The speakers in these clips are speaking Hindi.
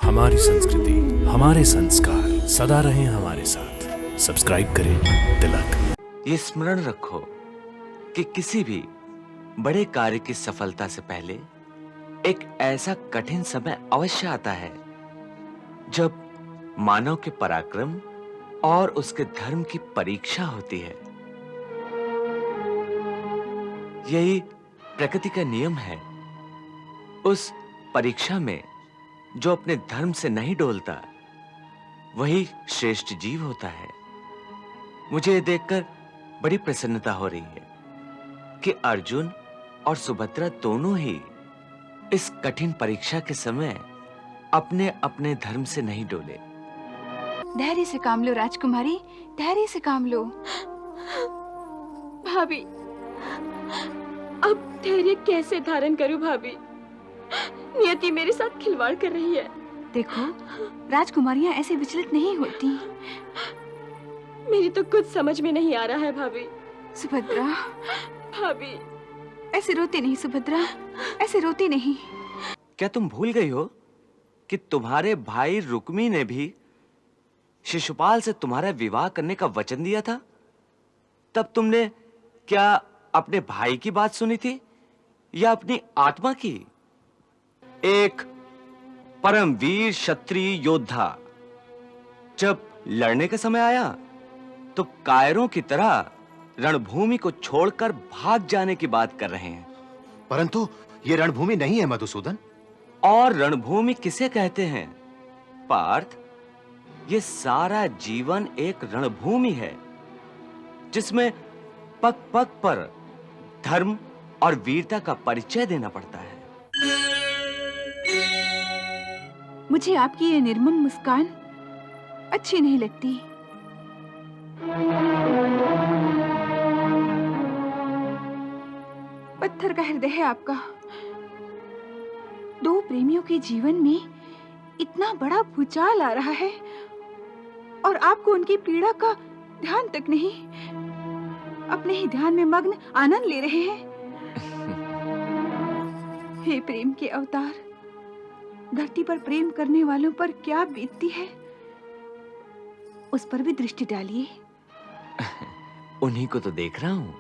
हमारी संस्कृति, हमारे संस्कार सदा रहें हमारे साथ। सब्सक्राइब करें तिलक। ये स्मरण रखो कि किसी भी बड़े कार्य की सफलता से पहले एक ऐसा कठिन समय अवश्य आता है जब मानव के पराक्रम और उसके धर्म की परीक्षा होती है। यही प्रकृति का नियम है। उस परीक्षा में जो अपने धर्म से नहीं डोलता वही श्रेष्ठ जीव होता है। मुझे ये देखकर बड़ी प्रसन्नता हो रही है कि अर्जुन और सुभद्रा दोनों ही इस कठिन परीक्षा के समय अपने अपने धर्म से नहीं डोले। धैर्य से काम लो राजकुमारी, धैर्य से काम लो। भाभी, अब धैर्य कैसे धारण करूं भाभी? नियति मेरे साथ खिलवाड़ कर रही है। देखो, राजकुमारियां ऐसे विचलित नहीं होती। मेरी तो कुछ समझ में नहीं आ रहा है भाभी। सुभद्रा, भाभी ऐसे रोती नहीं सुभद्रा, ऐसे रोती नहीं। क्या तुम भूल गई हो कि तुम्हारे भाई रुक्मी ने भी शिशुपाल से तुम्हारा विवाह करने का वचन दिया था? तब तुमने क्या अपने भाई की बात सुनी थी या अपनी आत्मा की? एक परम वीर क्षत्रिय योद्धा जब लड़ने का समय आया तो कायरों की तरह रणभूमि को छोड़कर भाग जाने की बात कर रहे हैं। परंतु ये रणभूमि नहीं है मधुसूदन। और रणभूमि किसे कहते हैं पार्थ? ये सारा जीवन एक रणभूमि है जिसमें पग पग पर धर्म और वीरता का परिचय देना पड़ता है। मुझे आपकी ये निर्मम मुस्कान अच्छी नहीं लगती। पत्थर का हृदय है आपका। दो प्रेमियों के जीवन में इतना बड़ा भूचाल आ रहा है और आपको उनकी पीड़ा का ध्यान तक नहीं। अपने ही ध्यान में मग्न आनंद ले रहे हैं। हे प्रेम के अवतार, धरती पर प्रेम करने वालों पर क्या बीतती है, उस पर भी दृष्टि डालिए। उन्हीं को तो देख रहा हूं,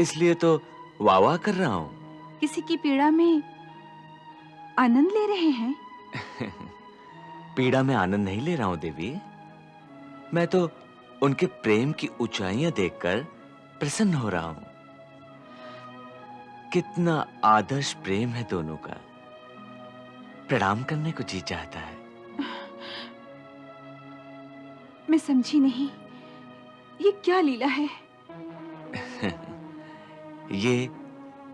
इसलिए तो वाह वाह कर रहा हूं। किसी की पीड़ा में आनंद ले रहे हैं? पीड़ा में आनंद नहीं ले रहा हूं देवी। मैं तो उनके प्रेम की ऊंचाइयां देखकर प्रसन्न हो रहा हूं। कितना आदर्श प्रेम है दोनों का। प्रणाम करने को जी चाहता है। मैं समझी नहीं, ये क्या लीला है? ये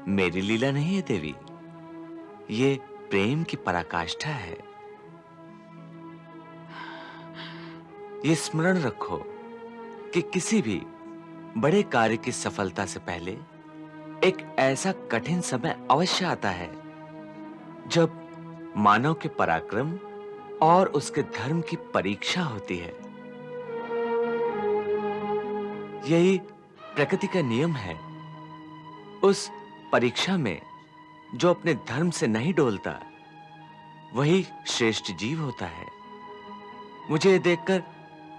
मेरी लीला नहीं है देवी, ये प्रेम की पराकाष्ठा है। ये स्मरण रखो कि किसी भी बड़े कार्य की सफलता से पहले एक ऐसा कठिन समय अवश्य आता है जब मानव के पराक्रम और उसके धर्म की परीक्षा होती है। यही प्रकृति का नियम है। उस परीक्षा में जो अपने धर्म से नहीं डोलता वही श्रेष्ठ जीव होता है। मुझे ये देखकर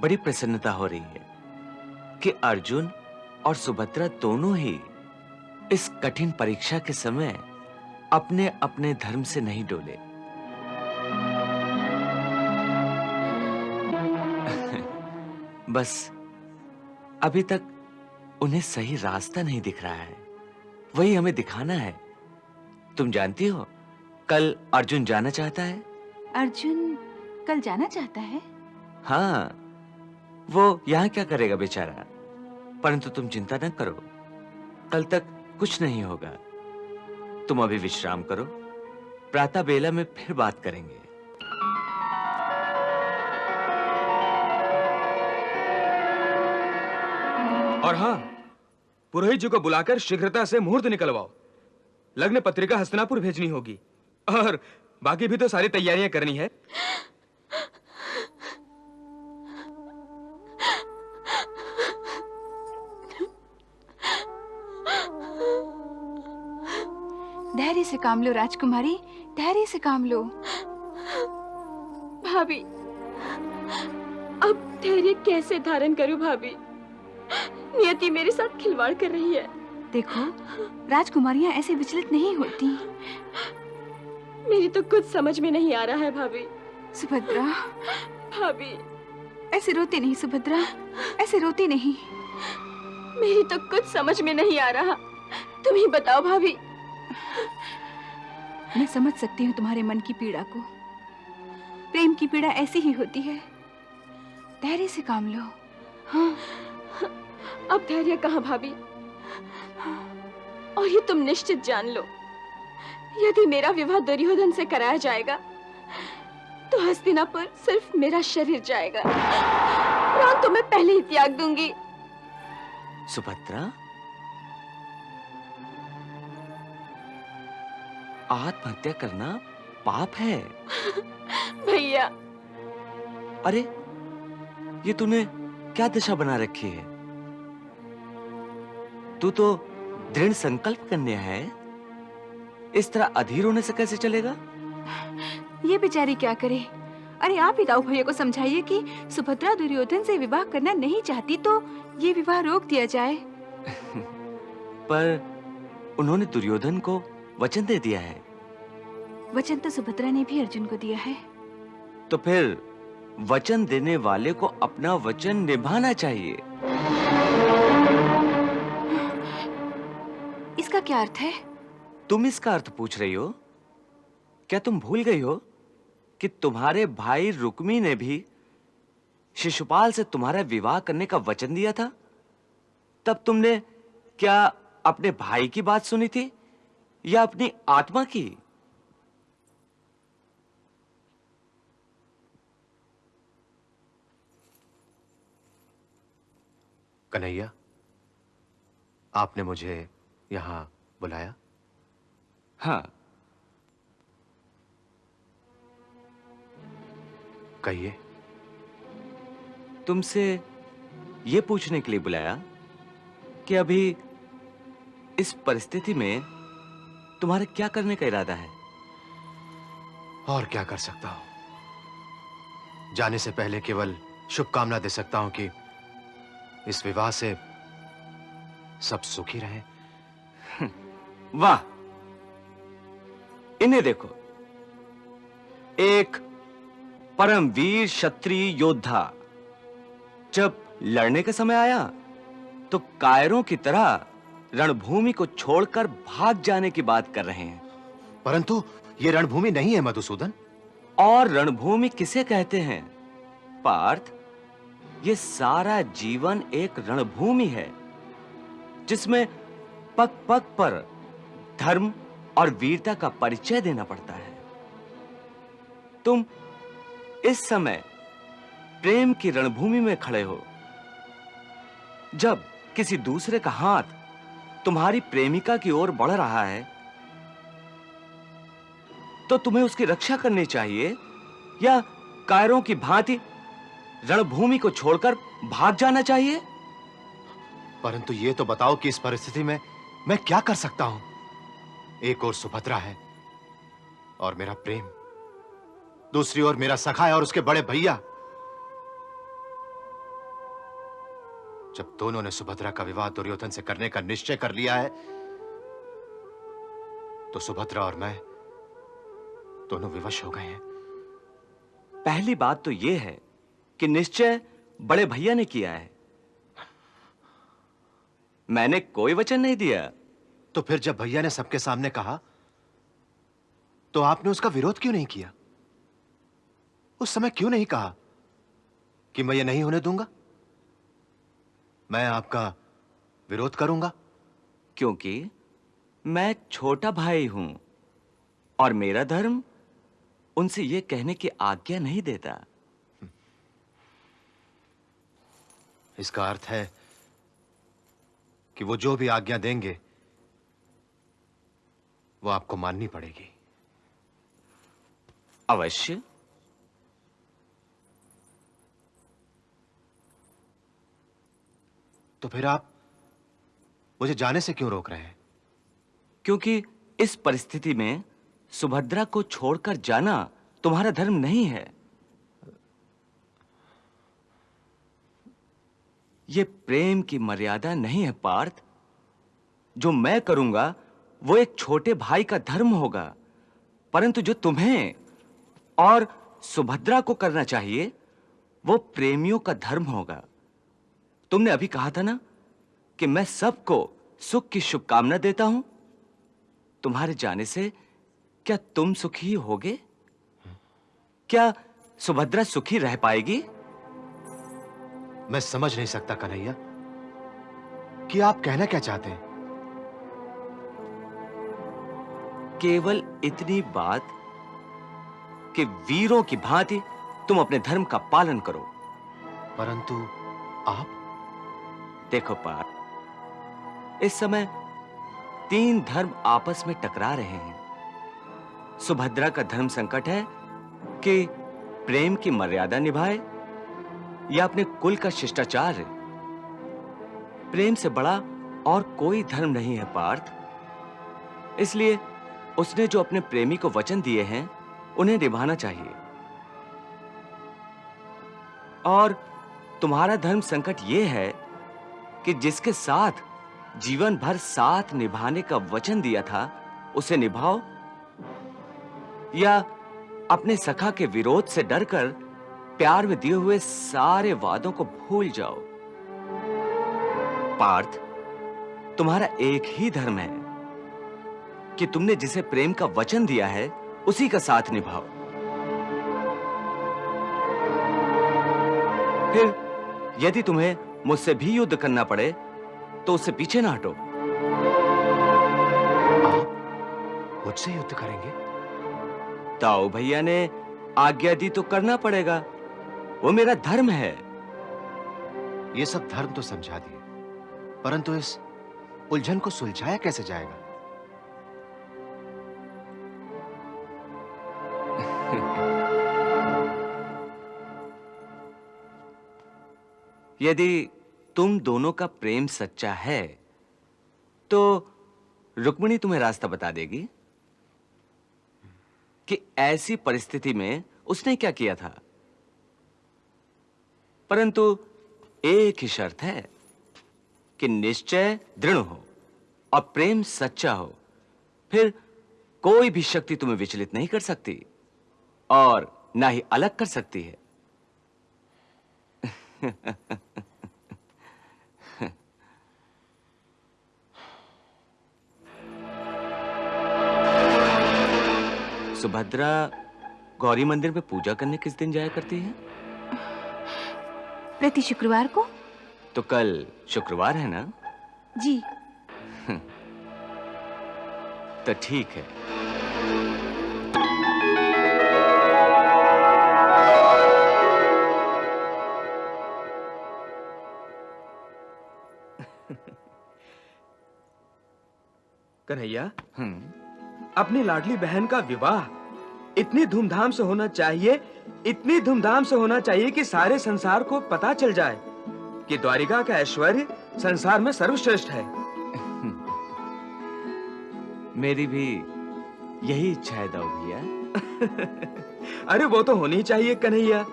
बड़ी प्रसन्नता हो रही है कि अर्जुन और सुभद्रा दोनों ही इस कठिन परीक्षा के समय अपने अपने धर्म से नहीं डोले। बस अभी तक उन्हें सही रास्ता नहीं दिख रहा है, वही हमें दिखाना है। तुम जानती हो, कल अर्जुन जाना चाहता है। अर्जुन कल जाना चाहता है? हाँ, वो यहाँ क्या करेगा बेचारा। परंतु तुम चिंता न करो, कल तक कुछ नहीं होगा। तुम अभी विश्राम करो, प्रातः बेला में फिर बात करेंगे। और हाँ, पुरोहित जी को बुलाकर शीघ्रता से मुहूर्त निकलवाओ। लग्न पत्रिका हस्तिनापुर भेजनी होगी और बाकी भी तो सारी तैयारियां करनी है। धैर्य से काम लो राजकुमारी, धैर्य से काम लो। भाभी। अब धैर्य कैसे धारण करूं भाभी? नियति मेरे साथ खिलवाड़ कर रही है। देखो, राजकुमारियां ऐसे विचलित नहीं होती। मेरी तो कुछ समझ में नहीं आ रहा है भाभी। सुभद्रा, भाभी, ऐसे रोते नहीं सुभद्रा, ऐसे रोते नहीं। मेरी तो कुछ समझ में नहीं आ रहा। तुम ही बताओ भाभी। मैं समझ सकती हूँ तुम्हारे मन की पीड़ा को। प्रेम की पीड़ा ऐसी ही होती है। धैर्य से काम लो। हाँ, अब धैर्य कहाँ भाभी? और ये तुम निश्चित जान लो, यदि मेरा विवाह दुर्योधन से कराया जाएगा तो हस्तिनापुर सिर्फ मेरा शरीर जाएगा। प्राण तो मैं पहले ही त्याग दूंगी। सुभद्रा, आत्महत्या करना पाप है। भैया, अरे, ये तूने क्या दशा बना रखी है? तू तो दृढ़ संकल्प कन्या है। इस तरह अधीर होने से कैसे चलेगा? ये बेचारी क्या करे? अरे आप ही दाऊ भैया को समझाइए कि सुभद्रा दुर्योधन से विवाह करना नहीं चाहती तो ये विवाह रोक दिया जाए। पर उन्होंने दुर्योधन को वचन दे दिया है। वचन तो सुभद्रा ने भी अर्जुन को दिया है। तो फिर वचन देने वाले को अपना वचन निभाना चाहिए। इसका क्या अर्थ है? तुम इसका अर्थ पूछ रही हो? क्या तुम भूल गई हो कि तुम्हारे भाई रुक्मी ने भी शिशुपाल से तुम्हारा विवाह करने का वचन दिया था? तब तुमने क्या अपने भाई की बात सुनी थी या अपनी आत्मा की? कन्हैया, आपने मुझे यहां बुलाया? हाँ। कहिए। तुमसे ये पूछने के लिए बुलाया कि अभी इस परिस्थिति में तुम्हारे क्या करने का इरादा है? और क्या कर सकता हूं? जाने से पहले केवल शुभकामना दे सकता हूं कि इस विवाह से सब सुखी रहें। वाह! इन्हें देखो, एक परमवीर क्षत्रिय योद्धा जब लड़ने का समय आया तो कायरों की तरह रणभूमि को छोड़कर भाग जाने की बात कर रहे हैं। परंतु ये रणभूमि नहीं है मधुसूदन। और रणभूमि किसे कहते हैं पार्थ? ये सारा जीवन एक रणभूमि है जिसमें पग पग पर धर्म और वीरता का परिचय देना पड़ता है। तुम इस समय प्रेम की रणभूमि में खड़े हो। जब किसी दूसरे का हाथ तुम्हारी प्रेमिका की ओर बढ़ रहा है तो तुम्हें उसकी रक्षा करनी चाहिए या कायरों की भांति रणभूमि को छोड़कर भाग जाना चाहिए? परंतु ये तो बताओ कि इस परिस्थिति में मैं क्या कर सकता हूं? एक ओर सुभद्रा है और मेरा प्रेम, दूसरी ओर मेरा सखा है और उसके बड़े भैया। जब दोनों ने सुभद्रा का विवाह दुर्योधन से करने का निश्चय कर लिया है तो सुभद्रा और मैं दोनों विवश हो गए हैं। पहली बात तो यह है कि निश्चय बड़े भैया ने किया है। मैंने कोई वचन नहीं दिया। तो फिर जब भैया ने सबके सामने कहा तो आपने उसका विरोध क्यों नहीं किया? उस समय क्यों नहीं कहा कि मैं ये नहीं होने दूंगा, मैं आपका विरोध करूंगा? क्योंकि मैं छोटा भाई हूं और मेरा धर्म उनसे यह कहने की आज्ञा नहीं देता। इसका अर्थ है कि वो जो भी आज्ञा देंगे वो आपको माननी पड़ेगी। अवश्य। तो फिर आप मुझे जाने से क्यों रोक रहे हैं? क्योंकि इस परिस्थिति में सुभद्रा को छोड़कर जाना तुम्हारा धर्म नहीं है। ये प्रेम की मर्यादा नहीं है पार्थ। जो मैं करूंगा वो एक छोटे भाई का धर्म होगा, परंतु जो तुम्हें और सुभद्रा को करना चाहिए वो प्रेमियों का धर्म होगा। तुमने अभी कहा था ना कि मैं सबको सुख की शुभकामना देता हूं। तुम्हारे जाने से क्या तुम सुखी होगे? क्या सुभद्रा सुखी रह पाएगी? मैं समझ नहीं सकता कन्हैया कि आप कहना क्या चाहते हैं। केवल इतनी बात कि वीरों की भांति तुम अपने धर्म का पालन करो। परंतु आप देखो पार्थ, इस समय 3 धर्म आपस में टकरा रहे हैं। सुभद्रा का धर्म संकट है कि प्रेम की मर्यादा निभाए या अपने कुल का शिष्टाचार। प्रेम से बड़ा और कोई धर्म नहीं है पार्थ। इसलिए उसने जो अपने प्रेमी को वचन दिए हैं उन्हें निभाना चाहिए। और तुम्हारा धर्म संकट यह है कि जिसके साथ जीवन भर साथ निभाने का वचन दिया था उसे निभाओ, या अपने सखा के विरोध से डरकर प्यार में दिए हुए सारे वादों को भूल जाओ। पार्थ, तुम्हारा एक ही धर्म है कि तुमने जिसे प्रेम का वचन दिया है उसी का साथ निभाओ। फिर यदि तुम्हें मुझसे भी युद्ध करना पड़े तो उससे पीछे ना हटो। आप मुझसे युद्ध करेंगे? ताऊ भैया ने आज्ञा दी तो करना पड़ेगा, वो मेरा धर्म है। ये सब धर्म तो समझा दिए, परंतु इस उलझन को सुलझाया कैसे जाएगा? यदि तुम दोनों का प्रेम सच्चा है तो रुक्मिणी तुम्हें रास्ता बता देगी कि ऐसी परिस्थिति में उसने क्या किया था। परंतु एक ही शर्त है कि निश्चय दृढ़ हो और प्रेम सच्चा हो। फिर कोई भी शक्ति तुम्हें विचलित नहीं कर सकती और ना ही अलग कर सकती है। सुभद्रा गौरी मंदिर में पूजा करने किस दिन जाया करती है? प्रति शुक्रवार को। तो कल शुक्रवार है ना? जी। तो ठीक है। कन्हैया, अपनी लाडली बहन का विवाह इतनी धूमधाम से होना चाहिए, इतनी धूमधाम से होना चाहिए कि सारे संसार को पता चल जाए कि द्वारिका का ऐश्वर्य संसार में सर्वश्रेष्ठ है। मेरी भी यही इच्छा है दाऊ भैया। अरे वो तो होनी चाहिए कन्हैया,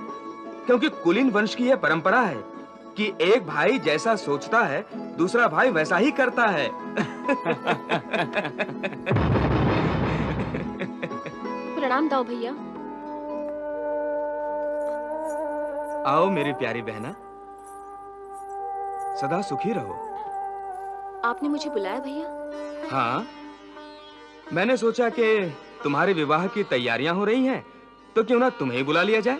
क्योंकि कुलीन वंश की यह परंपरा है कि एक भाई जैसा सोचता है दूसरा भाई वैसा ही करता है। प्रणाम दाऊ भैया। आओ मेरी प्यारी बहना, सदा सुखी रहो। आपने मुझे बुलाया भैया? हाँ, मैंने सोचा कि तुम्हारे विवाह की तैयारियां हो रही हैं, तो क्यों ना तुम्हें ही बुला लिया जाए।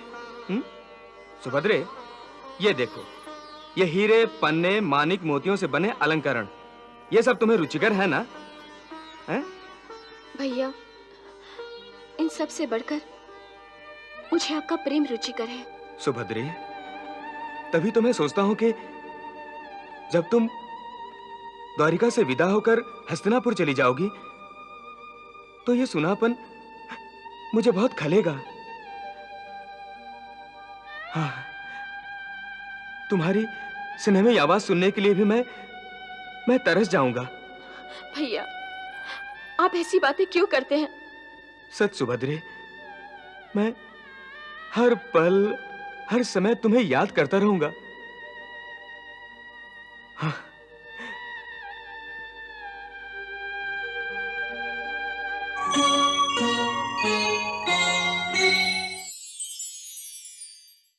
सुभद्रे, ये देखो, ये हीरे, पन्ने, मानिक, मोतियों से बने अलंकरण, ये सब तुम्हें रुचिकर है ना? हैं? भैया, इन सब से बढ़कर मुझे आपका प्रेम रुचिकर है। सुभद्रे, तभी तो मैं सोचता हूं कि जब तुम द्वारिका से विदा होकर हस्तिनापुर चली जाओगी तो ये सुनापन मुझे बहुत खलेगा। हाँ, तुम्हारी सिनेमी आवाज सुनने के लिए भी मैं तरस जाऊंगा। भैया, आप ऐसी बातें क्यों करते हैं? सच सुभद्रे, मैं हर पल हर समय तुम्हें याद करता रहूंगा। हाँ।